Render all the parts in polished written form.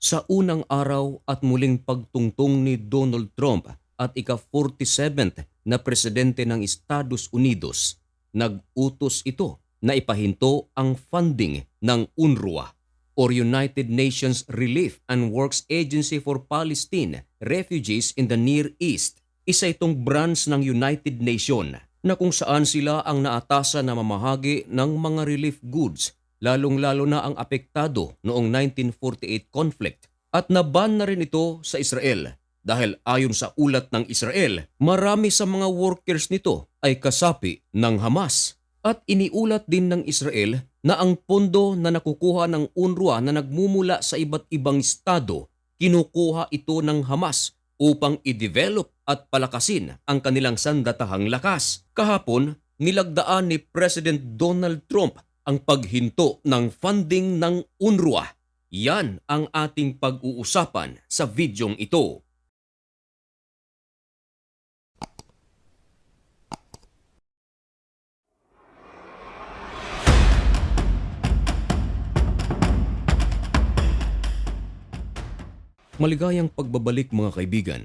Sa unang araw at muling pagtungtong ni Donald Trump at ika-47th na presidente ng Estados Unidos, nag-utos ito na ipahinto ang funding ng UNRWA or United Nations Relief and Works Agency for Palestine Refugees in the Near East. Isa itong branch ng United Nations na kung saan sila ang naatasan na mamahagi ng mga relief goods, lalong-lalo na ang apektado noong 1948 conflict. At naban na rin ito sa Israel dahil ayon sa ulat ng Israel, marami sa mga workers nito ay kasapi ng Hamas. At iniulat din ng Israel na ang pondo na nakukuha ng UNRWA na nagmumula sa iba't ibang estado, kinukuha ito ng Hamas upang i-develop at palakasin ang kanilang sandatahang lakas. Kahapon, nilagdaan ni President Donald Trump ang paghinto ng funding ng UNRWA. Yan ang ating pag-uusapan sa videong ito. Maligayang pagbabalik mga kaibigan.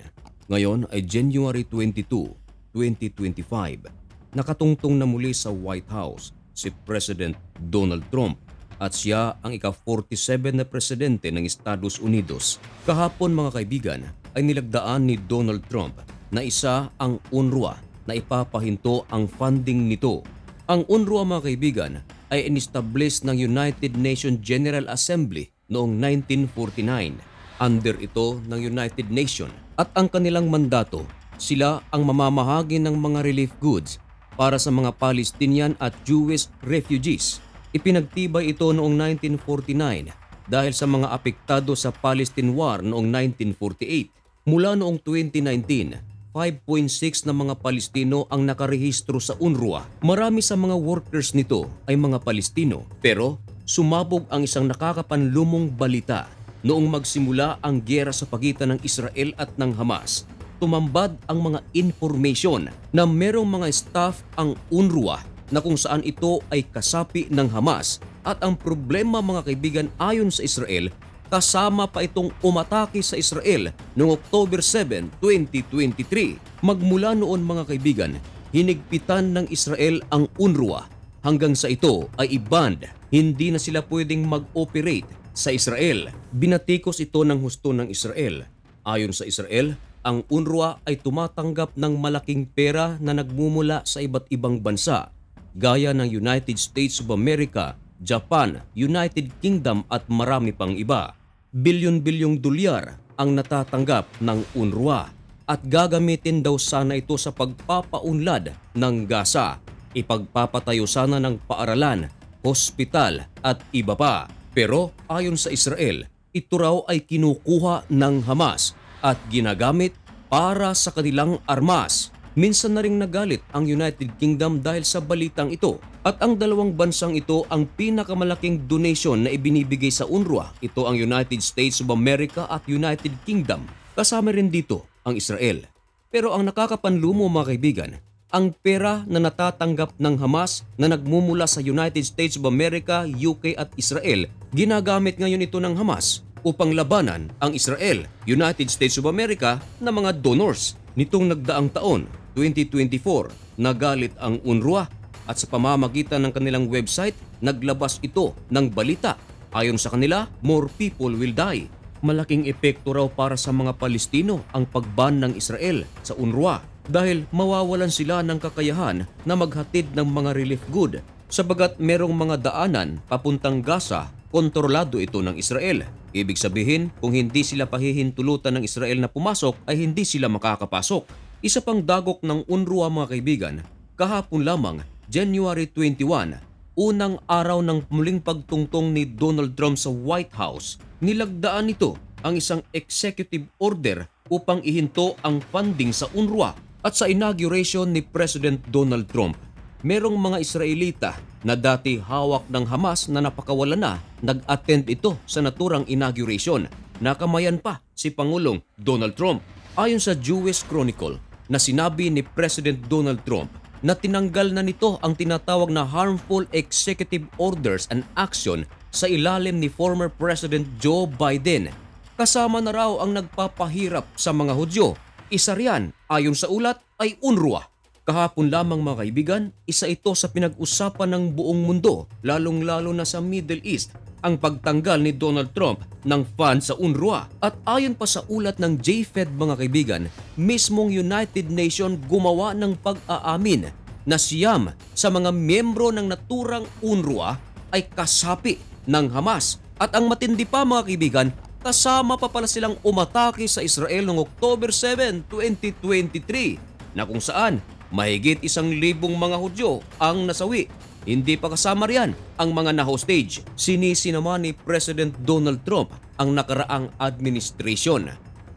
Ngayon ay January 22, 2025. Nakatungtong na muli sa White House si President Donald Trump at siya ang ika-47 na presidente ng Estados Unidos. Kahapon mga kaibigan ay nilagdaan ni Donald Trump na isa ang UNRWA na ipapahinto ang funding nito. Ang UNRWA mga kaibigan ay in-establish ng United Nations General Assembly noong 1949. Under ito ng United Nations at ang kanilang mandato, sila ang mamamahagi ng mga relief goods para sa mga Palestinian at Jewish refugees. Ipinagtibay ito noong 1949 dahil sa mga apektado sa Palestine War noong 1948. Mula noong 2019, 5.6 na mga Palestino ang nakarehistro sa UNRWA. Marami sa mga workers nito ay mga Palestino pero sumabog ang isang nakakapanlumong balita. Noong magsimula ang giyera sa pagitan ng Israel at ng Hamas, tumambad ang mga information na merong mga staff ang UNRWA na kung saan ito ay kasapi ng Hamas. At ang problema mga kaibigan ayon sa Israel, kasama pa itong umatake sa Israel noong October 7, 2023. Magmula noon mga kaibigan, hinigpitan ng Israel ang UNRWA hanggang sa ito ay i-banned. Hindi na sila pwedeng mag-operate sa Israel. Binatikos ito ng husto ng Israel. Ayon sa Israel, ang UNRWA ay tumatanggap ng malaking pera na nagmumula sa iba't ibang bansa, gaya ng United States of America, Japan, United Kingdom at marami pang iba. Bilyon-bilyong dolyar ang natatanggap ng UNRWA at gagamitin daw sana ito sa pagpapaunlad ng Gaza, ipagpapatayo sana ng paaralan, hospital at iba pa. Pero ayon sa Israel, ito raw ay kinukuha ng Hamas at ginagamit para sa kanilang armas. Minsan na ring nagalit ang United Kingdom dahil sa balitang ito. At ang dalawang bansang ito ang pinakamalaking donation na ibinibigay sa UNRWA. Ito ang United States of America at United Kingdom. Kasama rin dito ang Israel. Pero ang nakakapanlumo mga kaibigan, ang pera na natatanggap ng Hamas na nagmumula sa United States of America, UK at Israel, ginagamit ngayon ito ng Hamas upang labanan ang Israel, United States of America na mga donors. Nitong nagdaang taon, 2024, nagalit ang UNRWA at sa pamamagitan ng kanilang website, naglabas ito ng balita. Ayon sa kanila, more people will die. Malaking epekto raw para sa mga Palestino ang pagban ng Israel sa UNRWA dahil mawawalan sila ng kakayahan na maghatid ng mga relief good sabagat merong mga daanan papuntang Gaza, kontrolado ito ng Israel. Ibig sabihin, kung hindi sila pahihintulutan ng Israel na pumasok ay hindi sila makakapasok. Isa pang dagok ng UNRWA mga kaibigan, kahapon lamang, January 21, unang araw ng muling pagtungtong ni Donald Trump sa White House, nilagdaan nito ang isang executive order upang ihinto ang funding sa UNRWA. At sa inauguration ni President Donald Trump, merong mga Israelita na dati hawak ng Hamas na napakawalan na, nag-attend ito sa naturang inauguration. Nakamayan pa si Pangulong Donald Trump. Ayon sa Jewish Chronicle na sinabi ni President Donald Trump na tinanggal na nito ang tinatawag na harmful executive orders and action sa ilalim ni former President Joe Biden. kasama na raw ang nagpapahirap sa mga Hudyo. Isa riyan, ayon sa ulat, ay UNRWA. Kahapon lamang mga kaibigan, isa ito sa pinag-usapan ng buong mundo, lalong-lalo na sa Middle East, ang pagtanggal ni Donald Trump ng fund sa UNRWA. At ayon pa sa ulat ng JFED mga kaibigan, mismong United Nations gumawa ng pag-aamin na siyam sa mga miyembro ng naturang UNRWA ay kasapi ng Hamas. At ang matindi pa mga kaibigan, kasama pa pala silang umatake sa Israel noong October 7, 2023 na kung saan mahigit 1,000 mga Hudyo ang nasawi. Hindi pa kasama riyan ang mga na-hostage. Sinisi naman ni President Donald Trump ang nakaraang administration.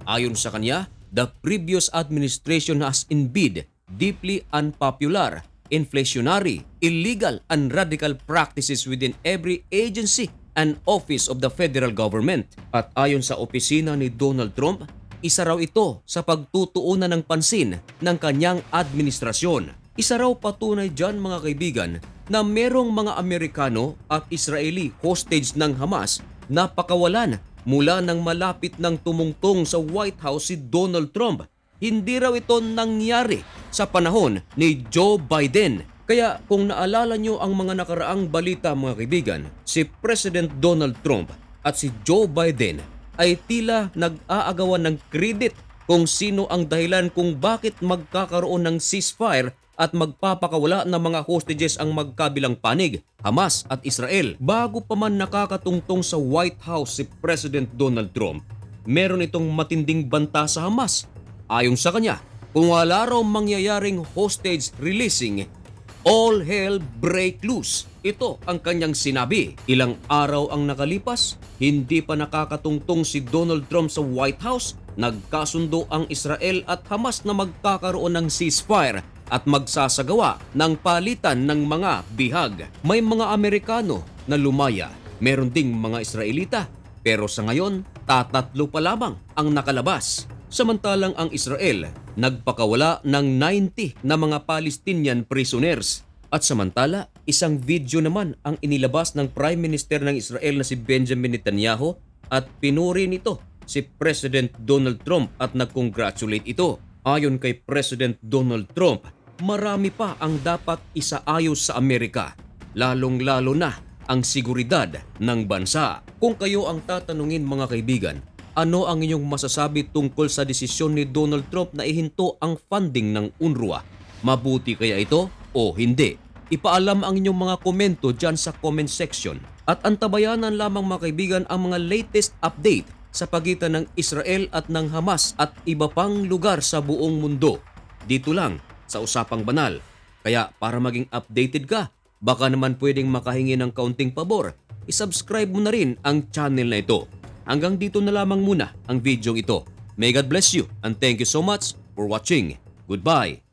Ayon sa kanya, the previous administration has indeed deeply unpopular, inflationary, illegal and radical practices within every agency and office of the federal government. At ayon sa opisina ni Donald Trump, isa raw ito sa pagtutuunan ng pansin ng kanyang administrasyon. Isa raw patunay dyan mga kaibigan na merong mga Amerikano at Israeli hostage ng Hamas na pakawalan mula nang malapit ng tumungtong sa White House si Donald Trump. Hindi raw ito nangyari sa panahon ni Joe Biden. Kaya kung naalala nyo ang mga nakaraang balita mga kaibigan, si President Donald Trump at si Joe Biden ay tila nag-aagawan ng credit kung sino ang dahilan kung bakit magkakaroon ng ceasefire at magpapakawala ng mga hostages ang magkabilang panig, Hamas at Israel. Bago pa man nakakatungtong sa White House si President Donald Trump, meron itong matinding banta sa Hamas. Ayon sa kanya, kung wala raw mangyayaring hostage releasing, all hell break loose. Ito ang kanyang sinabi. Ilang araw ang nakalipas, hindi pa nakakatungtong si Donald Trump sa White House, nagkasundo ang Israel at Hamas na magkakaroon ng ceasefire at magsasagawa ng palitan ng mga bihag. May mga Amerikano na lumaya, meron ding mga Israelita, pero sa ngayon, tatatlo pa lamang ang nakalabas. Samantalang ang Israel nagpakawala ng 90 na mga Palestinian prisoners. At samantala, isang video naman ang inilabas ng Prime Minister ng Israel na si Benjamin Netanyahu at pinuri nito si President Donald Trump at nag-congratulate ito. Ayon kay President Donald Trump, marami pa ang dapat isaayos sa Amerika, lalong-lalo na ang seguridad ng bansa. Kung kayo ang tatanungin mga kaibigan, ano ang inyong masasabi tungkol sa desisyon ni Donald Trump na ihinto ang funding ng UNRWA? Mabuti kaya ito o hindi? Ipaalam ang inyong mga komento dyan sa comment section. At antabayanan lamang mga kaibigan ang mga latest update sa pagitan ng Israel at ng Hamas at iba pang lugar sa buong mundo. Dito lang sa Usapang Banal. Kaya para maging updated ka, baka naman pwedeng makahingi ng kaunting pabor, isubscribe mo na rin ang channel na ito. Hanggang dito na lamang muna ang video ito. May God bless you and thank you so much for watching. Goodbye.